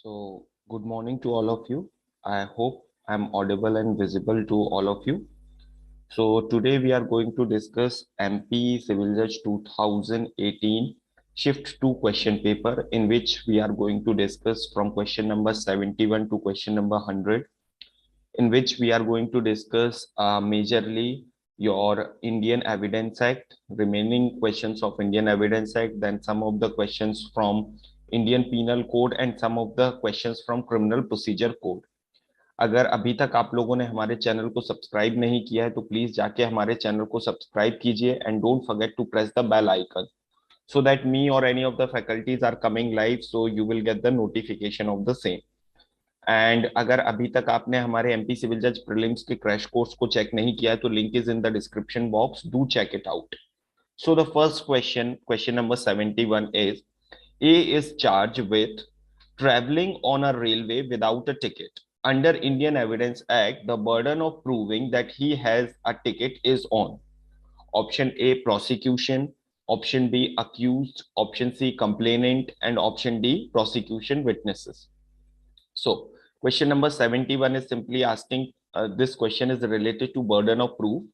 Good morning to all of you. I hope I'm audible and visible to all of you. So, today we are going to discuss MP Civil Judge 2018 Shift 2 question paper, in which we are going to discuss from question number 71 to question number 100, in which we are going to discuss majorly your Indian Evidence Act, remaining questions of Indian Evidence Act, then some of the questions from Indian Penal Code and some of the questions from Criminal Procedure Code. अगर अभी तक आप लोगों ने हमारे channel को subscribe नहीं किया है तो प्लीज जाके हमारे चैनल को सब्सक्राइब कीजिए and don't forget to press the bell icon so that me or any of the faculties are coming live, so you will get the notification of the same. And अगर अभी तक आपने हमारे MP civil जज prelims के crash course को check नहीं किया है तो link is in the description box, do check it out. So the first question number 71 is, A is charged with traveling on a railway without a ticket. Under Indian Evidence Act, the burden of proving that he has a ticket is on option A, prosecution, option B, accused, option C, complainant, and option D, prosecution witnesses. So question number 71 is simply asking, this question is related to burden of proof.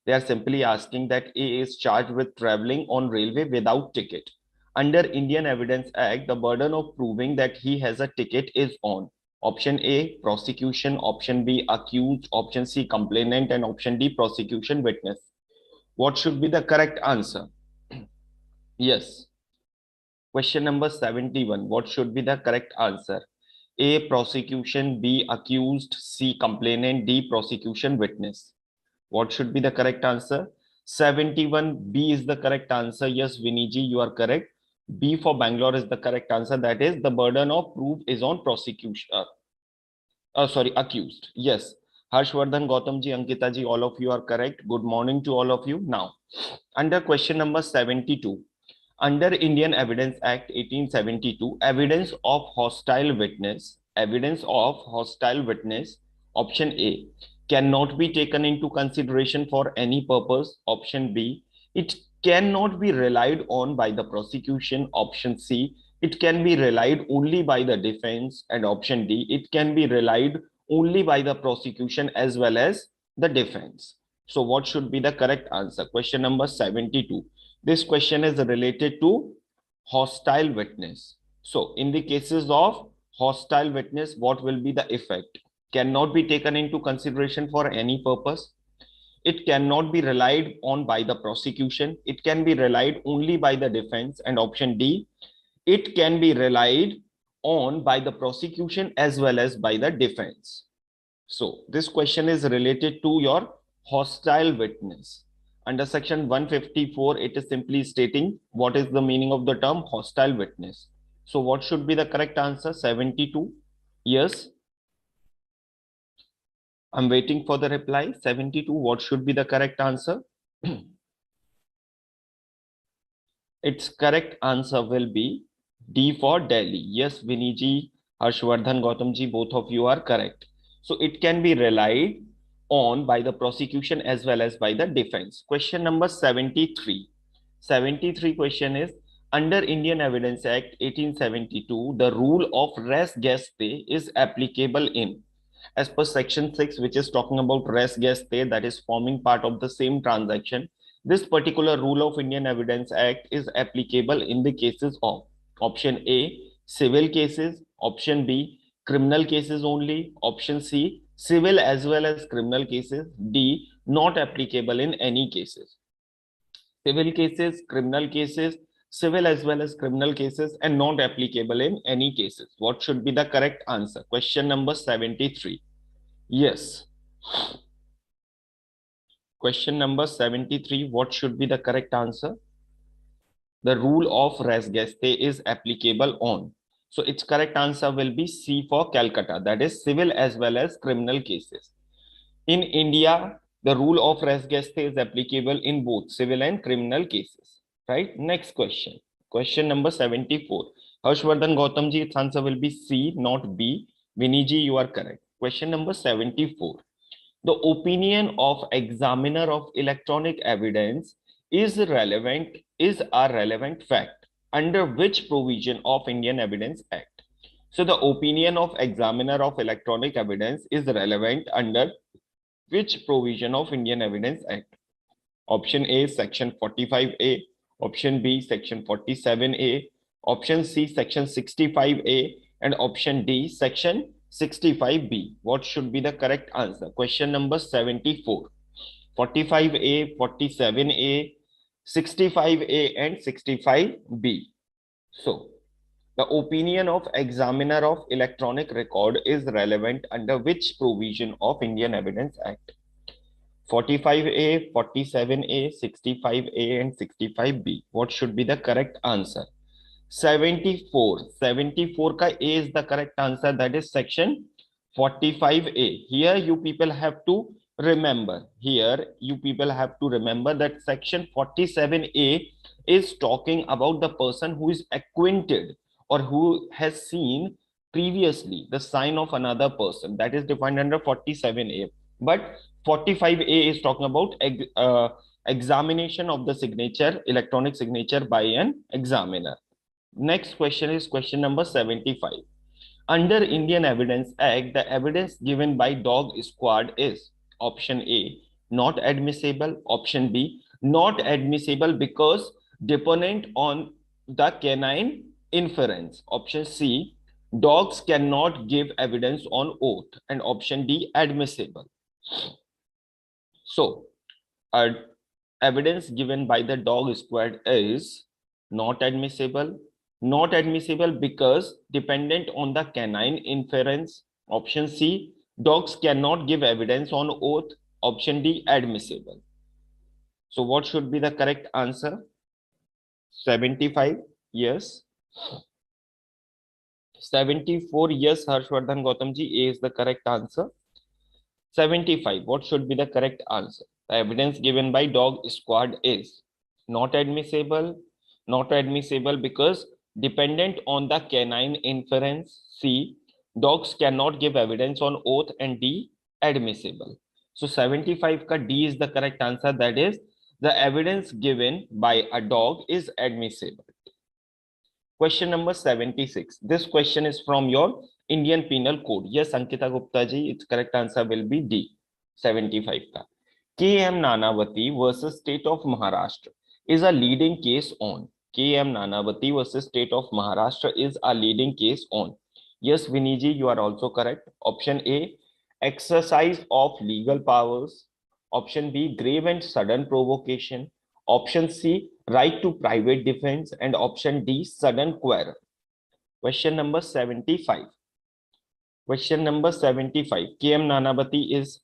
They are simply asking that A is charged with traveling on railway without ticket. Under Indian Evidence Act, the burden of proving that he has a ticket is on option A, prosecution, option B, accused, option C, complainant, and option D, prosecution witness. What should be the correct answer? Yes. Question number 71. What should be the correct answer? A, prosecution, B, accused, C, complainant, D, prosecution witness. What should be the correct answer? 71, B is the correct answer. Yes, Viniji, you are correct. B for Bangalore is the correct answer. That is, the burden of proof is on prosecution. Accused. Yes. Harshvardhan, Gautam ji, Ankita ji, all of you are correct. Good morning to all of you. Now, under question number 72, under Indian Evidence Act 1872, evidence of hostile witness, option A, cannot be taken into consideration for any purpose. Option B, it cannot be relied on by the prosecution. Option C, it can be relied only by the defense. And option D, it can be relied only by the prosecution as well as the defense. So what should be the correct answer? Question number 72. This question is related to hostile witness. So in the cases of hostile witness, what will be the effect? Cannot be taken into consideration for any purpose. It cannot be relied on by the prosecution. It can be relied only by the defense. And option D, it can be relied on by the prosecution as well as by the defense. So this question is related to your hostile witness. Under section 154, it is simply stating what is the meaning of the term hostile witness. So what should be the correct answer? 72. Yes. I'm waiting for the reply. 72. What should be the correct answer? Its correct answer will be D for Delhi. Yes, Vinny ji, Harshvardhan, Gautam ji, both of you are correct. So it can be relied on by the prosecution as well as by the defense. Question number 73. 73 question is, under Indian Evidence Act 1872, the rule of res gestae is applicable in, as per section 6, which is talking about res gestae, that is forming part of the same transaction. This particular rule of Indian Evidence Act is applicable in the cases of option A, civil cases, option B, criminal cases only, option C, civil as well as criminal cases, D, not applicable in any cases. Civil cases, criminal cases, civil as well as criminal cases, and not applicable in any cases. What should be the correct answer? Question number 73. Yes. Question number 73. What should be the correct answer? The rule of res gestae is applicable on. So its correct answer will be C for Calcutta. That is civil as well as criminal cases. In India, the rule of res gestae is applicable in both civil and criminal cases. Right? Next question. Question number 74. Harshvardhan, Gautam ji, its answer will be C, not B. Vinny ji, you are correct. Question number 74. The opinion of examiner of electronic evidence is a relevant fact under which provision of Indian Evidence Act? So the opinion of examiner of electronic evidence is relevant under which provision of Indian Evidence Act? Option A, Section 45A. Option B, Section 47A. Option C, Section 65A. And option D, Section 65B. What should be the correct answer? Question number 74. 45A, 47A, 65A, and 65B. So, the opinion of examiner of electronic record is relevant under which provision of Indian Evidence Act? 45A, 47A, 65A, and 65B. What should be the correct answer? 74. 74 ka A is the correct answer. That is section 45A. Here you people have to remember. Here you people have to remember that section 47A is talking about the person who is acquainted or who has seen previously the sign of another person. That is defined under 47A. But 45A is talking about examination of the signature, electronic signature by an examiner. Next question is question number 75. Under Indian Evidence Act, the evidence given by dog squad is option A, not admissible. Option B, not admissible because dependent on the canine inference. Option C, dogs cannot give evidence on oath. And option D, admissible. So, evidence given by the dog squad is not admissible. Not admissible because dependent on the canine inference. Option C, dogs cannot give evidence on oath. Option D, admissible. So what should be the correct answer? 75, yes. 74, yes, Harshvardhan Gautamji, A is the correct answer. 75, what should be the correct answer? The evidence given by dog squad is not admissible. Not admissible because dependent on the canine inference. C, dogs cannot give evidence on oath. And D, admissible. So 75 ka D is the correct answer. That is, the evidence given by a dog is admissible. Question number 76. This question is from your Indian Penal Code. Yes, Ankita Gupta ji, its correct answer will be D, 75 ka. K.M. Nanavati versus State of Maharashtra is a leading case on. K.M. Nanavati versus State of Maharashtra is a leading case on. Yes, Vinny ji, you are also correct. Option A, exercise of legal powers. Option B, grave and sudden provocation. Option C, right to private defense. And option D, sudden quarrel. Question number 75. Question number 75. K.M. Nanavati is.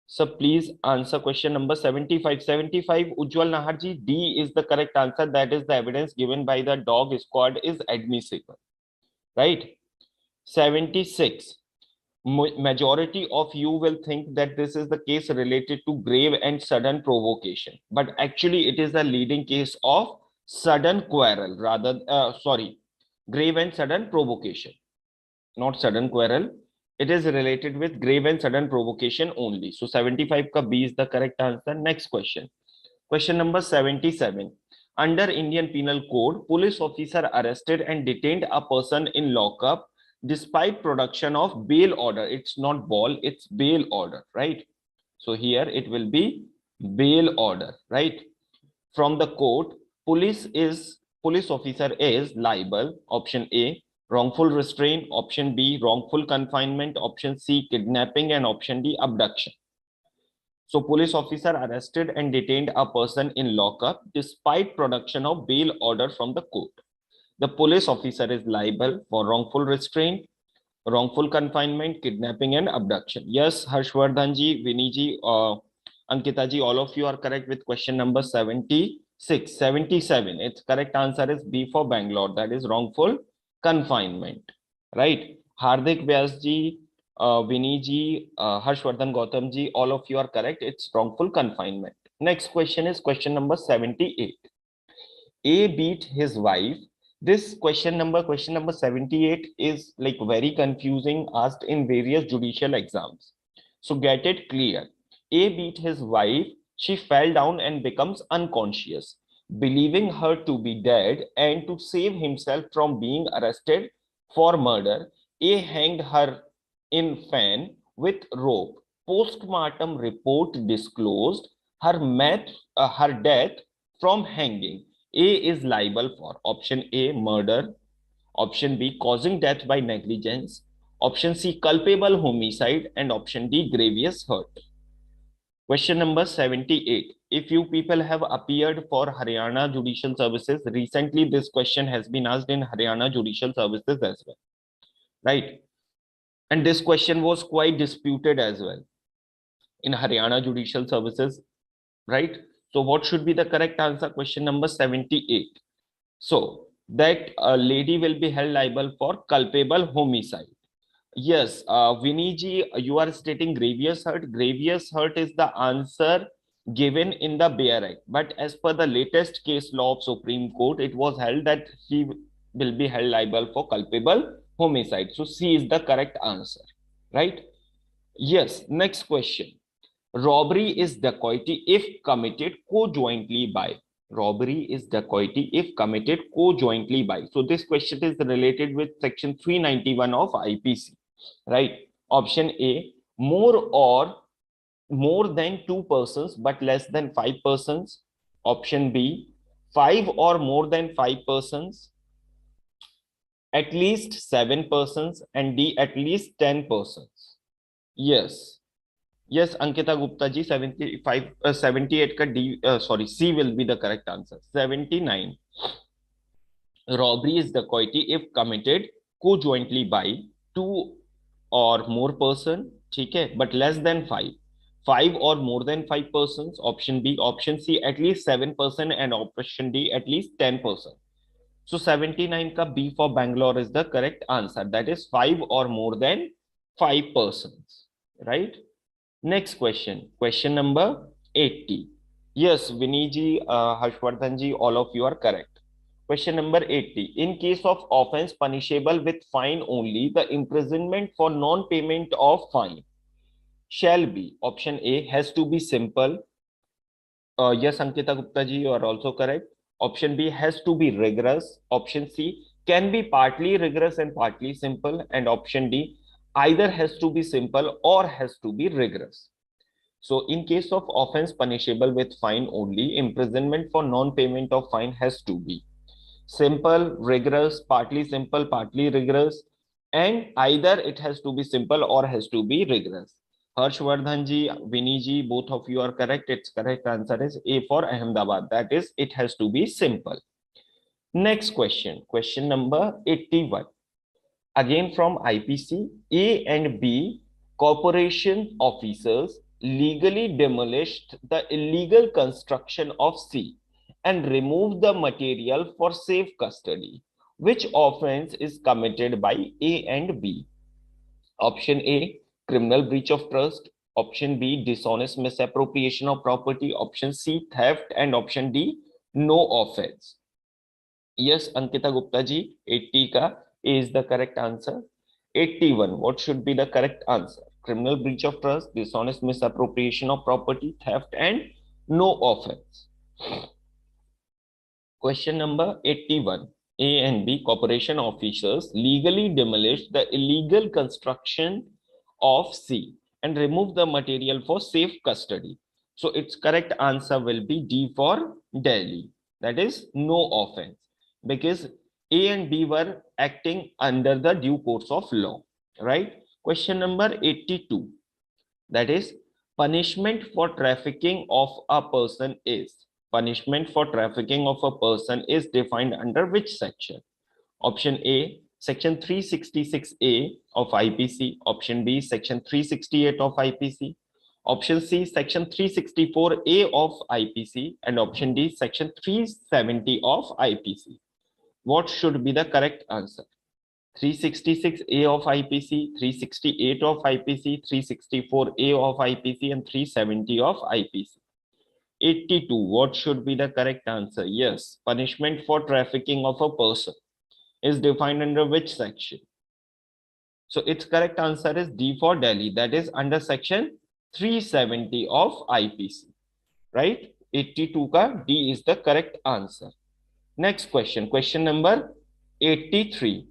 So please answer question number 75. 75, Ujjwal Nahar ji, D is the correct answer. That is, the evidence given by the dog squad is admissible. Right? 76. Majority of you will think that this is the case related to grave and sudden provocation. But actually, it is a leading case of sudden quarrel. Grave and sudden provocation. Not sudden quarrel. It is related with grave and sudden provocation only. So 75 ka B is the correct answer. Next question. Question number 77. Under Indian Penal Code, police officer arrested and detained a person in lockup despite production of bail order. It's not ball, it's bail order, right? So here it will be bail order, right? From the court, police officer is liable. Option A, wrongful restraint. Option B, wrongful confinement. Option C, kidnapping. And option D, abduction. So police officer arrested and detained a person in lockup despite production of bail order from the court. The police officer is liable for wrongful restraint, wrongful confinement, kidnapping, and abduction. Yes, Harshvardhan ji, Vinny ji, Ankita ji, all of you are correct with question number 76. 77. Its correct answer is B for Bangalore. That is wrongful confinement. Right? Hardik Vyas ji, Vinny ji, Harshvardhan Gautam ji, all of you are correct. It's wrongful confinement. Next question is question number 78. A beat his wife. This question number 78 is like very confusing, asked in various judicial exams. So get it clear. A beat his wife. She fell down and becomes unconscious. Believing her to be dead and to save himself from being arrested For murder, A hanged her in fan with rope. Postmortem report disclosed her death from hanging. A is liable for option A, murder. Option B, causing death by negligence. Option C, culpable homicide. And option D, grievous hurt. Question number 78. If you people have appeared for Haryana Judicial Services, recently this question has been asked in Haryana Judicial Services as well, right? And this question was quite disputed as well in Haryana Judicial Services, right? So what should be the correct answer? Question number 78. So that a lady will be held liable for culpable homicide. Yes, Vinny ji, you are stating grievous hurt. Grievous hurt is the answer given in the Bayer Act. But as per the latest case law of Supreme Court, it was held that he will be held liable for culpable homicide. So C is the correct answer, right? Yes, next question. Robbery is dacoity if committed conjointly by. Robbery is dacoity if committed conjointly by. So this question is related with section 391 of I.P.C. Right? Option A, more than two persons but less than five persons. Option B, five or more than five persons, at least seven persons, and D, at least 10 persons. Yes. Yes, Ankita Gupta ji, 75, 78 ka D, sorry, C will be the correct answer. 79. Robbery is dacoity if committed conjointly by two or more person, ठीक है, but less than five. Five or more than five persons. Option B. Option C, at least 7%, and option D, at least 10%. So 79 ka B for Bangalore is the correct answer. That is five or more than five persons, right? Next question. Question number 80. Yes, Vinny ji, Harshvardhan ji, all of you are correct. Question number 80. In case of offense punishable with fine only, the imprisonment for non-payment of fine shall be, option A, has to be simple. Yes, Ankita Gupta ji, you are also correct. Option B, has to be rigorous. Option C, can be partly rigorous and partly simple. And option D, either has to be simple or has to be rigorous. So in case of offense punishable with fine only, imprisonment for non-payment of fine has to be simple, rigorous, partly simple, partly rigorous, and either it has to be simple or has to be rigorous. Harshvardhan ji, Vinny ji, both of you are correct. Its correct answer is A for Ahmedabad. That is, it has to be simple. Next question, question number 81. Again from I.P.C, A and B corporation officers legally demolished the illegal construction of C and removed the material for safe custody. Which offense is committed by A and B? Option A, criminal breach of trust. Option B, dishonest misappropriation of property. Option C, theft. And option D, no offense. Yes, Ankita Gupta ji, 80 ka A is the correct answer. 81, what should be the correct answer? Criminal breach of trust, dishonest misappropriation of property, theft, and no offense. Question number 81. A and B corporation officers legally demolished the illegal construction of C and removed the material for safe custody. So its correct answer will be D for Delhi. That is no offense, because A and B were acting under the due course of law, right? Question number 82. That is, punishment for trafficking of a person is. Punishment for trafficking of a person is defined under which section? Option A, section 366A of I.P.C. Option B, section 368 of I.P.C. Option C, section 364A of I.P.C. And option D, section 370 of I.P.C. What should be the correct answer? 366A of I.P.C, 368 of I.P.C, 364A of I.P.C, and 370 of I.P.C. 82, what should be the correct answer? Yes, punishment for trafficking of a person is defined under which section? So its correct answer is D for Delhi. That is under section 370 of I.P.C, right? 82 ka D is the correct answer. Next question, question number 83.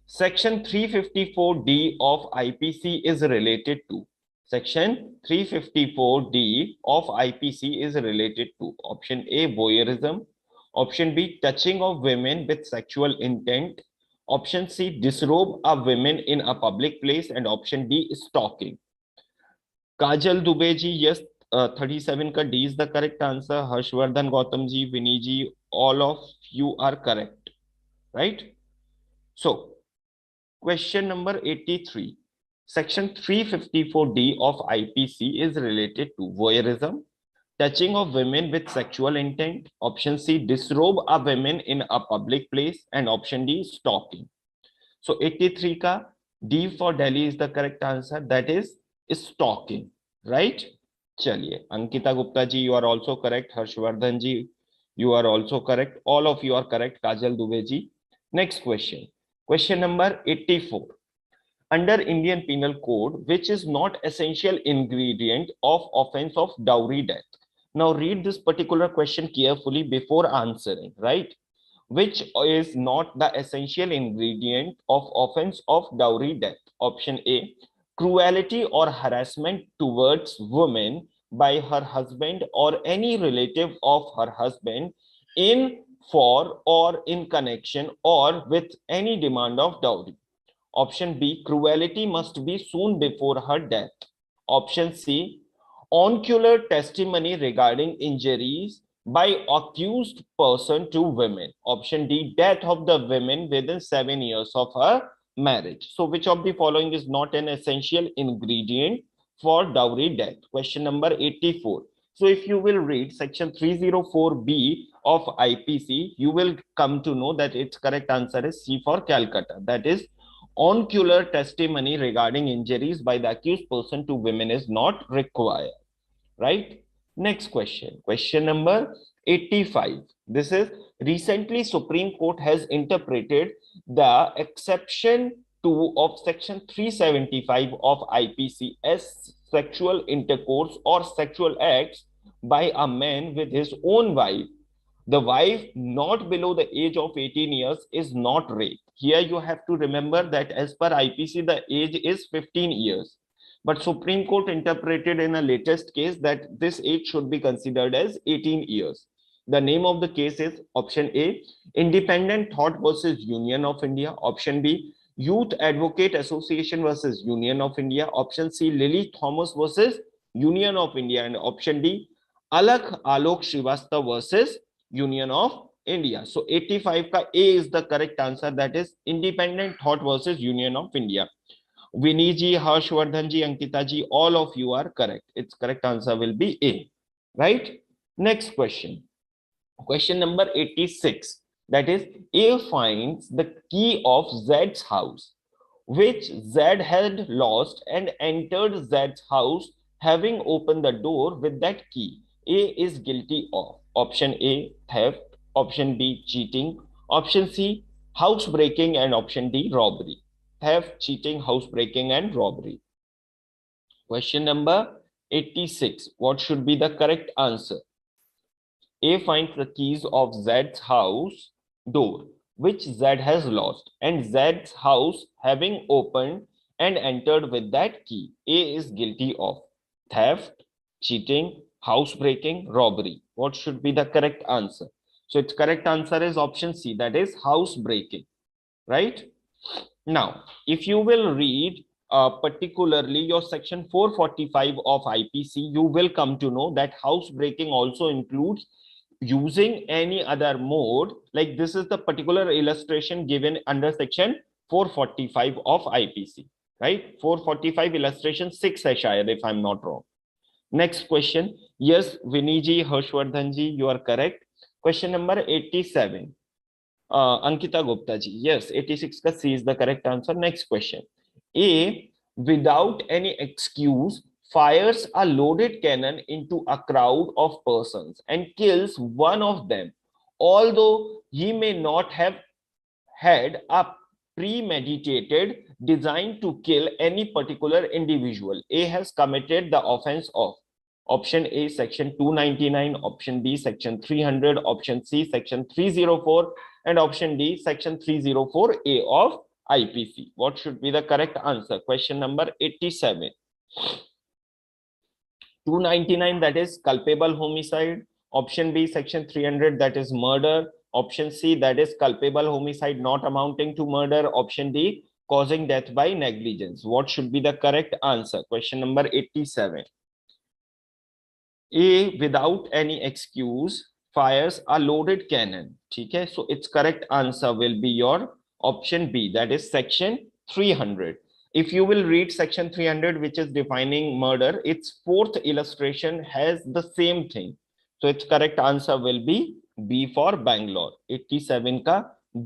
Section 354D of I.P.C is related to? Section 354D of I.P.C is related to option A, voyeurism, option B, touching of women with sexual intent, option C, disrobe of women in a public place, and option D, stalking. Kajal Dubey ji, yes, 37 ka D is the correct answer. Harshvardhan Gautam ji, Vinny ji, all of you are correct, right? So, question number 83. Section 354D of I.P.C is related to voyeurism, touching of women with sexual intent, option C, disrobe a women in a public place, and option D, stalking. So 83 ka D for Delhi is the correct answer, that is stalking, right? Chaliye, Ankita Gupta ji, you are also correct. Harshvardhan ji, you are also correct. All of you are correct. Kajal Dubey ji. Next question. Question number 84. Under Indian Penal Code, which is not essential ingredient of offence of dowry death? Now read this particular question carefully before answering, right? Which is not the essential ingredient of offence of dowry death? Option A, cruelty or harassment towards women by her husband or any relative of her husband in, for, or in connection or with any demand of dowry. Option B, cruelty must be soon before her death. Option C, ocular testimony regarding injuries by accused person to women. Option D, death of the women within 7 years of her marriage. So which of the following is not an essential ingredient for dowry death? Question number 84. So if you will read section 304B of I.P.C, you will come to know that its correct answer is C for Calcutta. That is, ocular testimony regarding injuries by the accused person to women is not required, right? Next question, question number 85. This is, recently Supreme Court has interpreted the exception 2 of section 375 of I.P.C as sexual intercourse or sexual acts by a man with his own wife. The wife not below the age of 18 years is not rape. Here you have to remember that as per I.P.C, the age is 15 years. But Supreme Court interpreted in a latest case that this age should be considered as 18 years. The name of the case is option A, Independent Thought versus Union of India. Option B, Youth Advocate Association versus Union of India. Option C, Lilly Thomas versus Union of India. And option D, Alakh Alok Shrivastava versus Union of India. So 85 ka A is the correct answer, that is Independent Thought versus Union of India. Vinny ji, Harshvardhan ji, Ankita ji, all of you are correct. Its correct answer will be A, right? Next question. Question number 86. That is, A finds the key of Z's house, which Z had lost, and entered Z's house having opened the door with that key. A is guilty of option A, theft, option B, cheating, option C, housebreaking, and option D, robbery. Theft, cheating, housebreaking, and robbery. Question number 86. What should be the correct answer? A finds the keys of Z's house door, which Z has lost, and Z's house having opened and entered with that key. A is guilty of theft, cheating, housebreaking, robbery. What should be the correct answer? So its correct answer is option C, that is housebreaking, right? Now, if you will read particularly your section 445 of I.P.C, you will come to know that housebreaking also includes using any other mode. Like this is the particular illustration given under section 445 of I.P.C, right? 445 illustration 6 hai shayad, if I'm not wrong. Next question. Yes, Vinny ji, Harshvardhan ji, you are correct. Question number 87. Ankita Gupta ji, yes, 86 ka C is the correct answer. Next question. A, without any excuse, fires a loaded cannon into a crowd of persons and kills one of them, although he may not have had a premeditated design to kill any particular individual. A has committed the offense of option A, section 299, option B, section 300, option C, section 304, and option D, section 304A of I.P.C. What should be the correct answer? Question number 87. 299, that is culpable homicide. Option B, section 300, that is murder. Option C, that is culpable homicide not amounting to murder. Option D, causing death by negligence. What should be the correct answer? Question number 87. A, without any excuse, fires a loaded cannon. Okay, so its correct answer will be your option B, that is section 300. If you will read section 300, which is defining murder, its fourth illustration has the same thing. So its correct answer will be B for Bangalore. 87 ka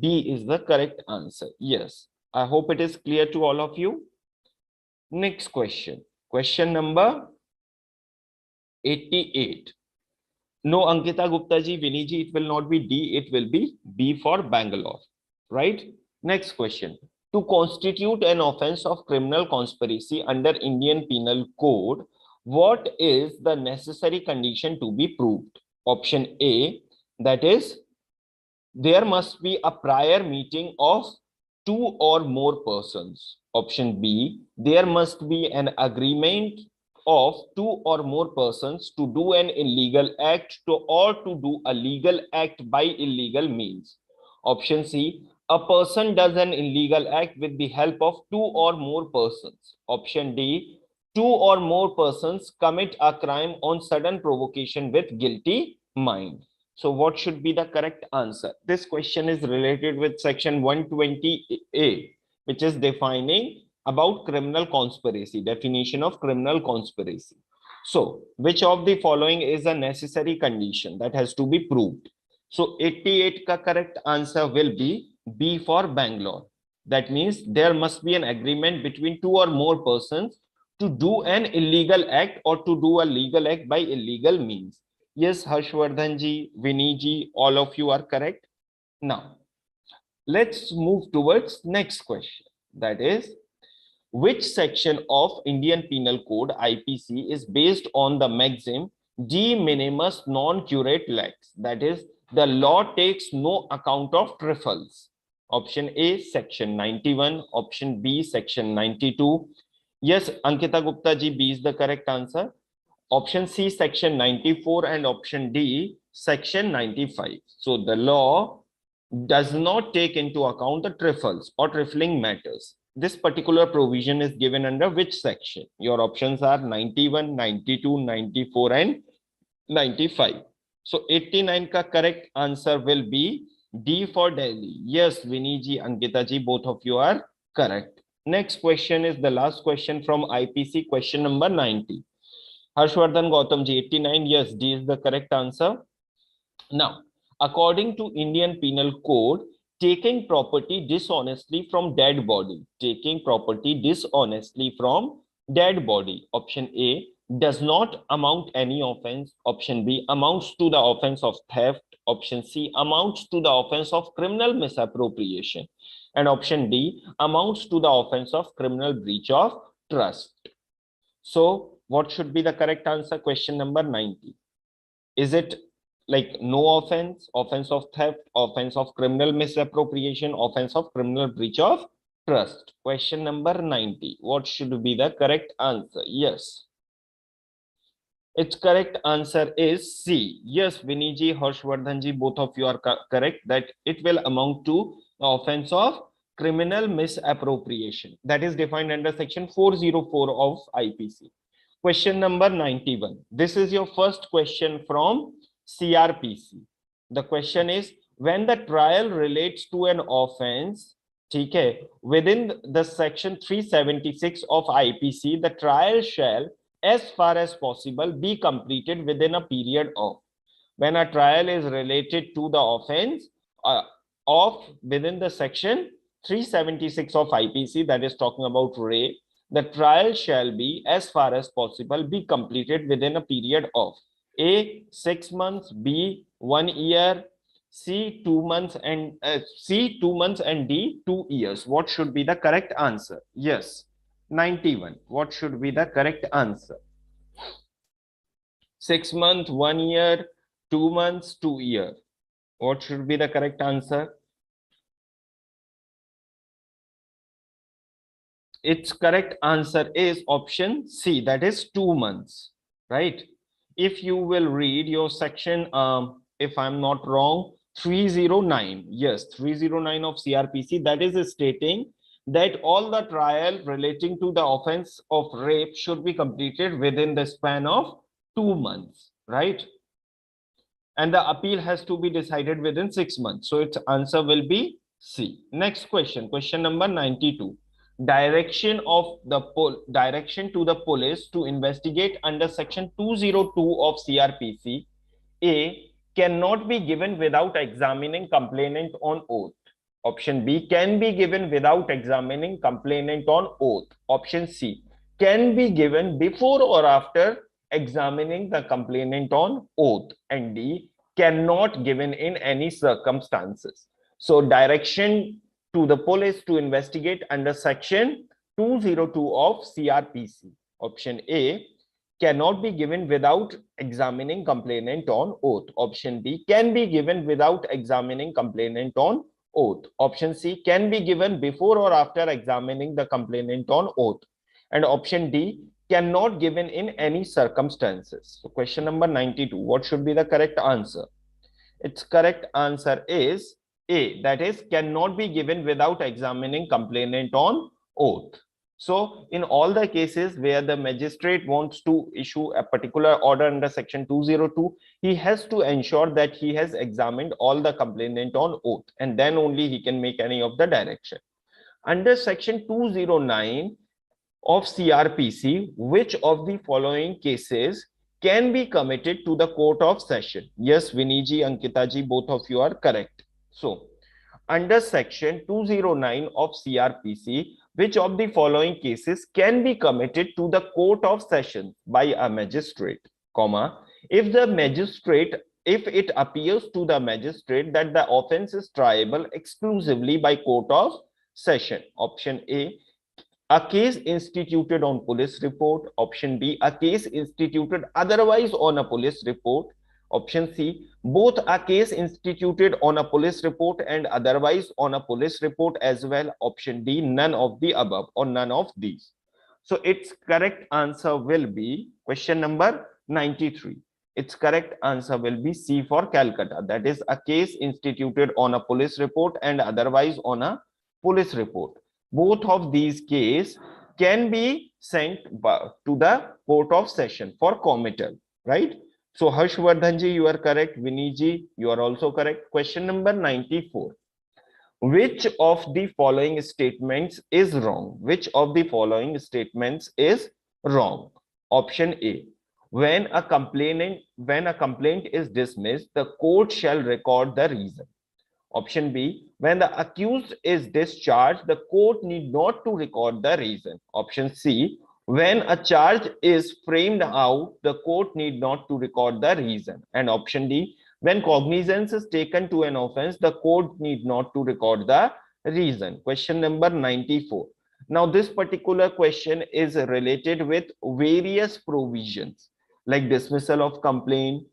B is the correct answer. Yes, I hope it is clear to all of you. Next question. Question number 88. No, Ankita Gupta ji, Vinny ji, it will not be D, it will be B for Bangalore. Right? Next question. To constitute an offense of criminal conspiracy under Indian Penal Code, what is the necessary condition to be proved? Option A, that is, there must be a prior meeting of two or more persons. Option B, there must be an agreement of two or more persons to do an illegal act or to do a legal act by illegal means. Option C, a person does an illegal act with the help of two or more persons. Option D, two or more persons commit a crime on sudden provocation with guilty mind. So what should be the correct answer? This question is related with section 120A, which is defining about criminal conspiracy, definition of criminal conspiracy. So which of the following is a necessary condition that has to be proved? So 88 ka correct answer will be B for Bangalore. That means there must be an agreement between two or more persons to do an illegal act or to do a legal act by illegal means. Yes, Harshvardhan ji, Vinny ji, all of you are correct. Now, let's move towards next question. That is, which section of Indian Penal Code I.P.C. is based on the maxim de minimis non curate lex? That is, the law takes no account of trifles. Option A, section 91. Option B, section 92. Yes, Ankita Gupta ji, B is the correct answer. Option C, section 94, and option D, section 95. So the law does not take into account the trifles or trifling matters. This particular provision is given under which section? Your options are 91, 92, 94, and 95. So 89 ka correct answer will be D for Delhi. Yes, Vinny ji, Ankita ji, both of you are correct. Next question is the last question from I.P.C. question number 90. Harshvardhan Gautam ji, 89. Yes, D is the correct answer. Now, according to Indian Penal Code, taking property dishonestly from dead body, taking property dishonestly from dead body. Option A, does not amount any offense. Option B, amounts to the offense of theft. Option C, amounts to the offense of criminal misappropriation. And option D, amounts to the offense of criminal breach of trust. So what should be the correct answer? Question number 90. Is it like no offense, offense of theft, offense of criminal misappropriation, offense of criminal breach of trust? Question number 90. What should be the correct answer? Yes. Its correct answer is C. Yes, Vinny ji, Harshvardhan ji, both of you are correct that it will amount to the offense of criminal misappropriation. That is defined under section 404 of I.P.C. Question number 91. This is your first question from Cr.P.C. The question is, when the trial relates to an offense, okay, within the section 376 of I.P.C, the trial shall, as far as possible, be completed within a period of. When a trial is related to the offense of within the section 376 of I.P.C, that is talking about rape, the trial shall be, as far as possible, be completed within a period of A, 6 months, B, 1 year, C, 2 months, and D, 2 years. What should be the correct answer? Yes, 91. What should be the correct answer? 6 months, 1 year, 2 months, 2 years. What should be the correct answer? its correct answer is option C, that is 2 months, right? If you will read your section, if I'm not wrong, 309, yes, 309 of CRPC, that is stating that all the trial relating to the offense of rape should be completed within the span of 2 months, right? And the appeal has to be decided within 6 months. So its answer will be C. Next question, question number 92. Direction to the police to investigate under section 202 of CRPC. A, cannot be given without examining complainant on oath. Option B, can be given without examining complainant on oath. Option C, can be given before or after examining the complainant on oath. And D, cannot given in any circumstances. So direction to the police to investigate under section 202 of CRPC. Option A, cannot be given without examining complainant on oath. Option B, can be given without examining complainant on oath. Option C, can be given before or after examining the complainant on oath. And option D, cannot given in any circumstances. So question number 92, what should be the correct answer? Its correct answer is A, that is cannot be given without examining complainant on oath. So in all the cases where the magistrate wants to issue a particular order under section 202, he has to ensure that he has examined all the complainant on oath, and then only he can make any of the direction. Under section 209 of CRPC, which of the following cases can be committed to the court of session? Yes, Viniji, Ankitaji, both of you are correct. So under section 209 of CRPC, which of the following cases can be committed to the court of session by a magistrate, comma, if it appears to the magistrate that the offense is triable exclusively by court of session. Option A case instituted on police report. Option B, a case instituted otherwise on a police report. Option C, both a case instituted on a police report and otherwise on a police report as well. Option D, none of the above or none of these. So its correct answer will be question number 93. Its correct answer will be C for Calcutta. That is a case instituted on a police report and otherwise on a police report. Both of these cases can be sent to the court of session for committal, right? So Harshvardhanji, you are correct. Viniji, you are also correct. Question number 94. Which of the following statements is wrong? Which of the following statements is wrong? Option A, when a complaint is dismissed, the court shall record the reason. Option B, when the accused is discharged, the court need not to record the reason. Option C, when a charge is framed out, the court need not to record the reason. And option D, when cognizance is taken to an offense, the court need not to record the reason. Question number 94. Now this particular question is related with various provisions like dismissal of complaint,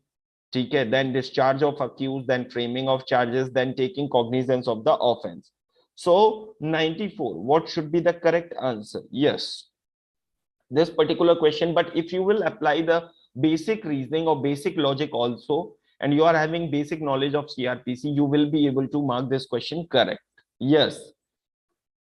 then discharge of accused, then framing of charges, then taking cognizance of the offense. So 94, what should be the correct answer? Yes, this particular question, but if you will apply the basic reasoning or basic logic also, and you are having basic knowledge of CRPC, you will be able to mark this question correct. Yes,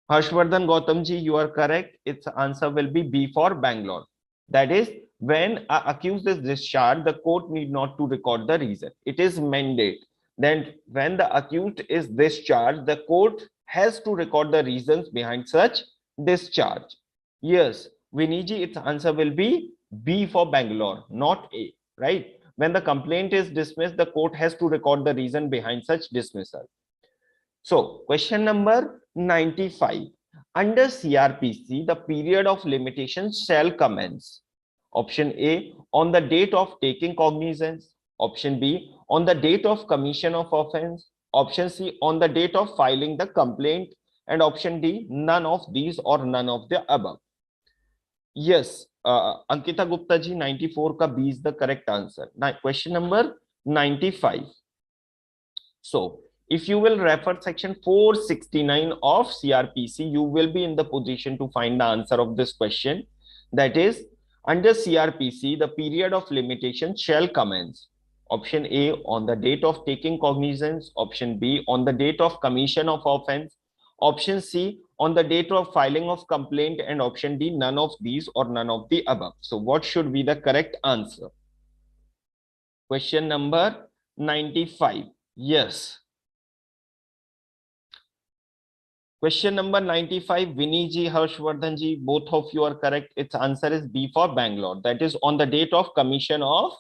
Harshvardhan Gautamji, you are correct. Its answer will be B for Bangalore. That is, when an accused is discharged, the court need not to record the reason. It is mandate. Then when the accused is discharged, the court has to record the reasons behind such discharge. Yes, Viniji, its answer will be B for Bangalore, not A, right? When the complaint is dismissed, the court has to record the reason behind such dismissal. So question number 95. Under CRPC, the period of limitation shall commence. Option A, on the date of taking cognizance. Option B, on the date of commission of offense. Option C, on the date of filing the complaint. And option D, none of these or none of the above. Yes, Ankita Gupta ji, 94 ka B is the correct answer. Now, question number 95. So, If you will refer section 469 of CRPC, you will be in the position to find the answer of this question. That is, under CRPC, the period of limitation shall commence. Option A, on the date of taking cognizance. Option B, on the date of commission of offense. Option C, on the date of filing of complaint. And option D, none of these or none of the above. So what should be the correct answer? Question number 95. Yes. Question number 95, Vinny ji, Harshvardhan ji, both of you are correct. Its answer is B for Bangalore. That is on the date of commission of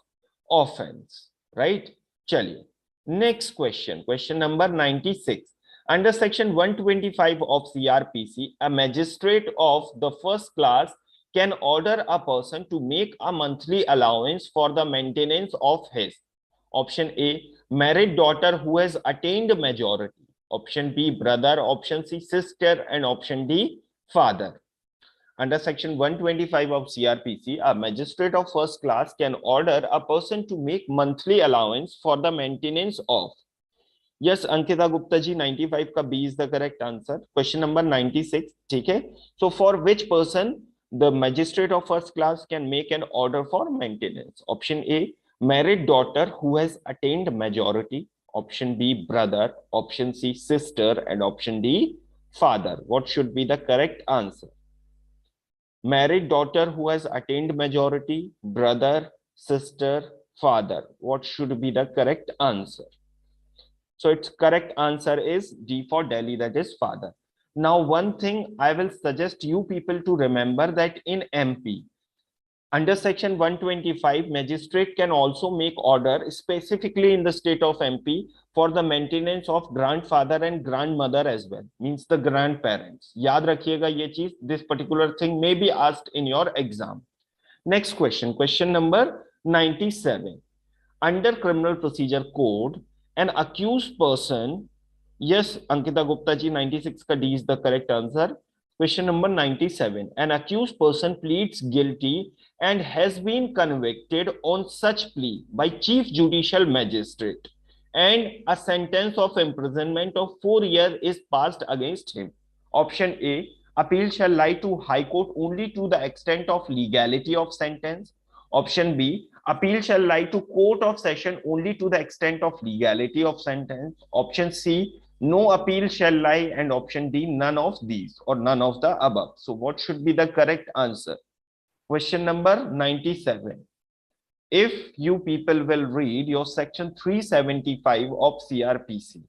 offense, right? Chaliye. Next question, question number 96. Under section 125 of CRPC, a magistrate of the first class can order a person to make a monthly allowance for the maintenance of his, option A, married daughter who has attained majority. Option B, brother. Option C, sister. And option D, father. Under section 125 of CRPC, a magistrate of first class can order a person to make monthly allowance for the maintenance of. Yes, Ankita Gupta ji, 95 ka B is the correct answer. Question number 96. Okay. So for which person the magistrate of first class can make an order for maintenance? Option A, married daughter who has attained majority. Option B, brother. Option C, sister. And option D, father. What should be the correct answer? Married daughter who has attained majority, brother, sister, father. What should be the correct answer? So its correct answer is D for Delhi, that is father. Now, one thing I will suggest you people to remember, that in MP, under section 125, magistrate can also make order specifically in the state of MP for the maintenance of grandfather and grandmother as well, means the grandparents. Yaad rakhiyega ye cheez, this particular thing may be asked in your exam. Next question, question number 97. Under Criminal Procedure Code, an accused person, yes, Ankita Gupta ji, 96 ka D is the correct answer. Question number 97. An accused person pleads guilty and has been convicted on such plea by Chief Judicial Magistrate, and a sentence of imprisonment of 4 years is passed against him. Option A, appeal shall lie to High Court only to the extent of legality of sentence. Option B, appeal shall lie to Court of Session only to the extent of legality of sentence. Option C, no appeal shall lie. And option D, none of these or none of the above. So what should be the correct answer? Question number 97. If you people will read your section 375 of CRPC,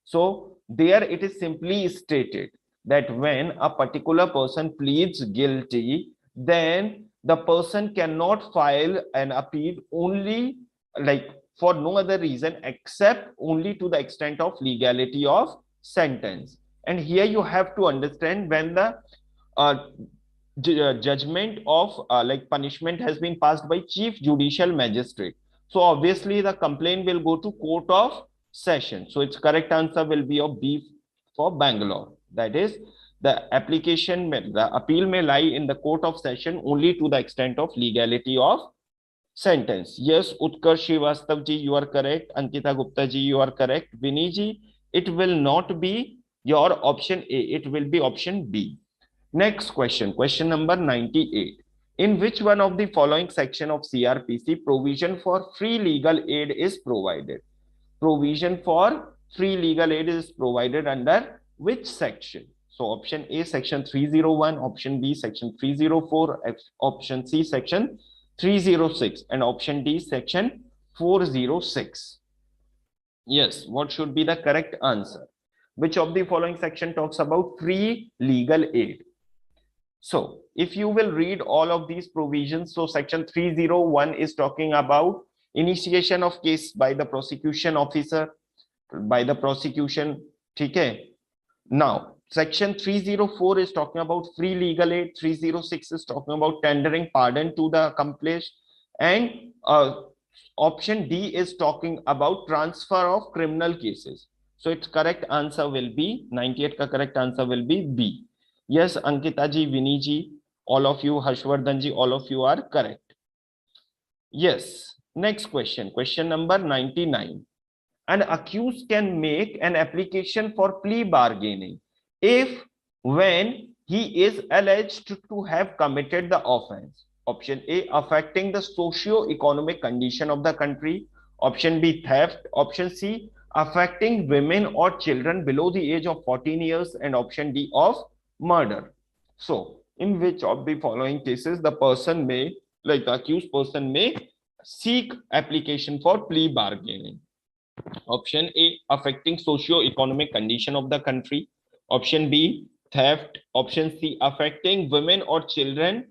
so there it is simply stated that when a particular person pleads guilty, then the person cannot file an appeal only like for no other reason except only to the extent of legality of sentence. And here you have to understand, when the judgment of like punishment has been passed by Chief Judicial Magistrate, so obviously the complaint will go to Court of Session. So its correct answer will be of B for Bangalore. That is, the appeal may lie in the Court of Session only to the extent of legality of sentence. Yes, Utkarsh Shrivastava ji, you are correct. Ankita Gupta ji, you are correct. Vinny ji, it will not be your option A, it will be option B. Next question, question number 98. In which one of the following section of CRPC provision for free legal aid is provided? Provision for free legal aid is provided under which section? So option A, section 301, option B, section 304, option C, section 306, and option D, section 406. Yes, what should be the correct answer? Which of the following section talks about free legal aid? So if you will read all of these provisions, so section 301 is talking about initiation of case by the prosecution officer, by the prosecution. Okay. Now, section 304 is talking about free legal aid. 306 is talking about tendering pardon to the accomplice. And option D is talking about transfer of criminal cases. So its correct answer will be 98 ka correct answer will be B. Yes, Ankita ji, Vinny ji, all of you, Harshvardhan ji, all of you are correct. Yes. Next question, question number 99. an accused can make an application for plea bargaining if when he is alleged to have committed the offense. Option A, affecting the socio-economic condition of the country. Option B, theft. Option C, affecting women or children below the age of 14 years. And option D, of murder. So, in which of the following cases the person may, like the accused person may seek application for plea bargaining? Option A, affecting socio-economic condition of the country. Option B, theft. Option C, affecting women or children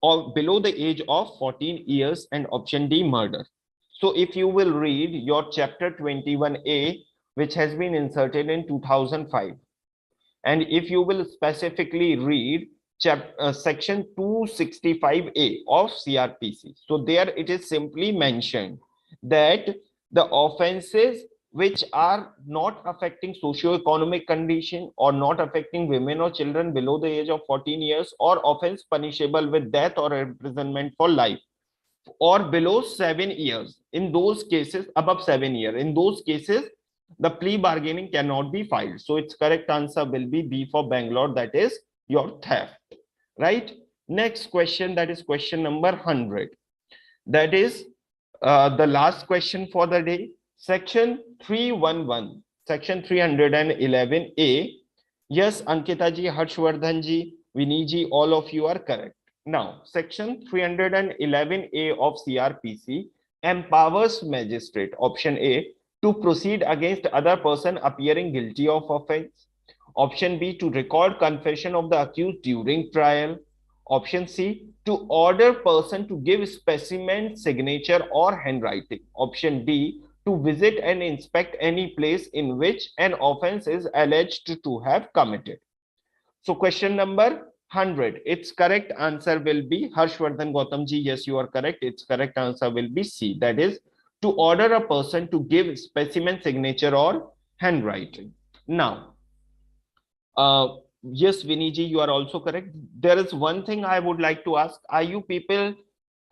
or below the age of 14 years. And option D, murder. So if you will read your chapter 21A, which has been inserted in 2005, and if you will specifically read section 265A of CRPC, so there it is simply mentioned that the offenses which are not affecting socio-economic condition or not affecting women or children below the age of 14 years or offense punishable with death or imprisonment for life or below 7 years, in those cases above 7 years, in those cases the plea bargaining cannot be filed. So its correct answer will be B for Bangalore, that is your theft, right? Next question, that is question number 100. That is the last question for the day. Section 311, section 311A. Yes, Ankita ji, Harshvardhan ji, Vinny ji, all of you are correct. Now, section 311A of CRPC empowers magistrate, option A, to proceed against other person appearing guilty of offense. Option B, to record confession of the accused during trial. Option C, to order person to give specimen, signature or handwriting. Option D, to visit and inspect any place in which an offense is alleged to have committed. So question number 100, its correct answer will be Harshvardhan Gautam ji. Yes, you are correct. Its correct answer will be C. That is to order a person to give specimen, signature or handwriting. Now, yes, Vinny ji, you are also correct. There is one thing I would like to ask. Are you people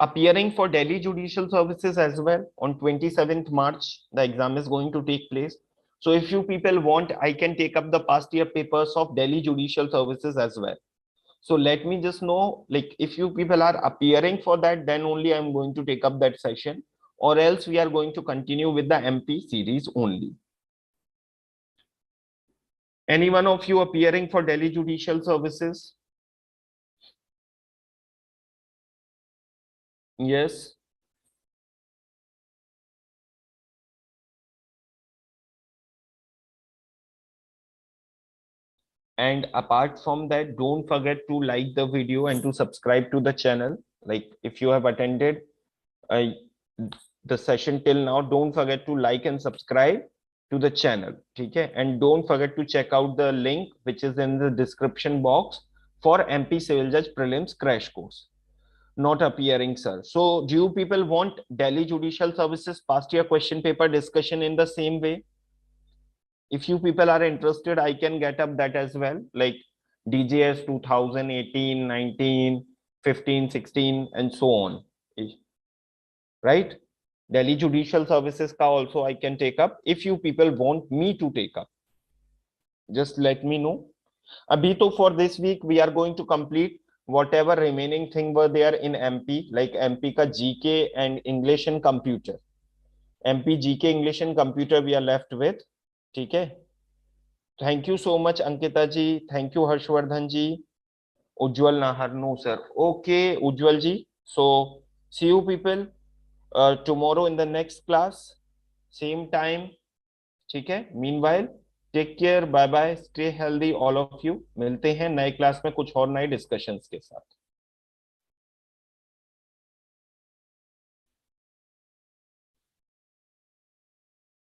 appearing for Delhi Judicial Services as well? On 27th March, the exam is going to take place. So if you people want, I can take up the past year papers of Delhi Judicial Services as well. So let me just know, like if you people are appearing for that, then only I'm going to take up that session, or else we are going to continue with the MP series only. Any one of you appearing for Delhi Judicial Services? Yes. And apart from that, don't forget to like the video and to subscribe to the channel. Like if you have attended the session till now, don't forget to like and subscribe to the channel. Okay? And don't forget to check out the link which is in the description box for MP Civil Judge Prelims Crash Course. Not appearing, sir. So do you people want Delhi Judicial Services past year question paper discussion in the same way? If you people are interested, I can get up that as well, like DJS 2018, 19, 15, 16, and so on. Right? Delhi Judicial Services ka also I can take up. If you people want me to take up, just let me know. Abhi to for this week, we are going to complete whatever remaining thing were there in MP, like MP ka GK and English and computer. MP GK English and computer we are left with. Okay. Thank you so much, Ankita ji. Thank you, Harshvardhan ji. Ujjwal Nahar, no sir. Okay, Ujjwal ji. So see you people tomorrow in the next class, same time. ठीक है? Meanwhile, take care, bye bye, stay healthy all of you. मिलते हैं नए class में कुछ और नए discussions के साथ.